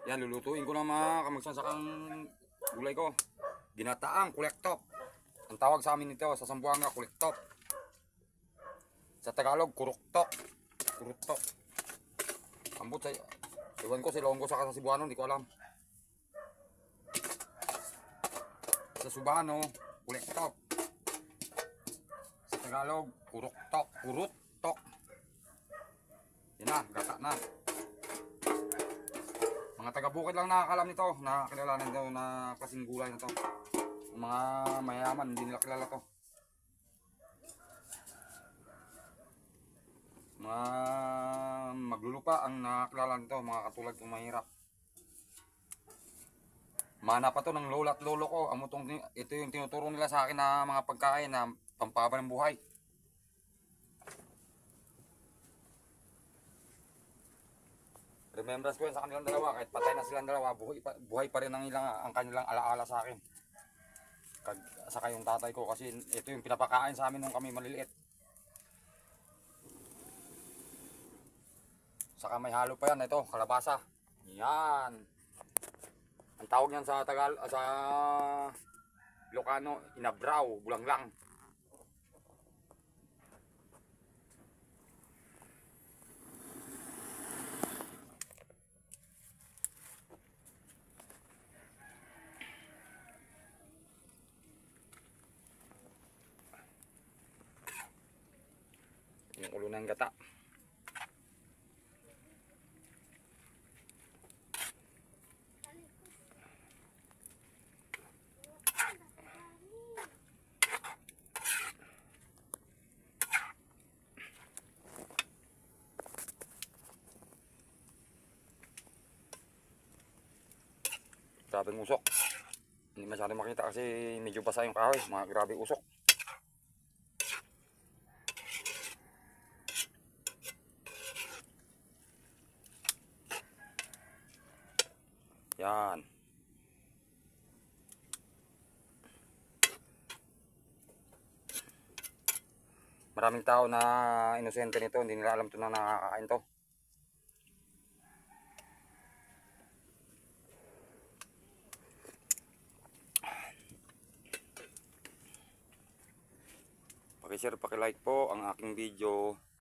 Yan, lulutuin ko na mga kamagsasakang gulay ko. Ginataang kulektok. Ang tawag sa amin nito sa Zamboanga, kulektok. Sa Tagalog, kuruktok. Kuruktok. Ambot sa iwan ko si Ilonggo sa Cebuano, hindi ko alam. Sa Subano, kulektok. Sa Tagalog, kuruktok. Kuruktok. Yan na, gata na. Mga taga-bukid lang nakakalam nito, nakakilalanan daw na klaseng gulay na to. Yung mga mayaman, hindi nila kilala to. Mga maglulupa ang nakakilala nito, mga katulad kong mahirap. Mana pa to ng lola at lolo ko. Ito yung tinuturo nila sa akin na mga pagkain na pampaba ng buhay. Remembrance ko yan sa kanilang dalawa, kahit patay na silang dalawa, buhay pa rin ang kanilang alaala sa akin. Saka yung tatay ko, kasi ito yung pinapakain sa amin nung kami maliliit. Saka may halo pa yan, ito, kalabasa. Yan. Ang tawag yan sa sa Ilocano, inabraw, bulanglang. Yung ulo ng gata. Grabing usok. Hindi masyadong makita kasi medyo basa yung kahoy. Mga grabing usok. Yan. Maraming tao na inosente nito, hindi nila alam ito na nakakain to. Paki-share, paki-like po ang aking video.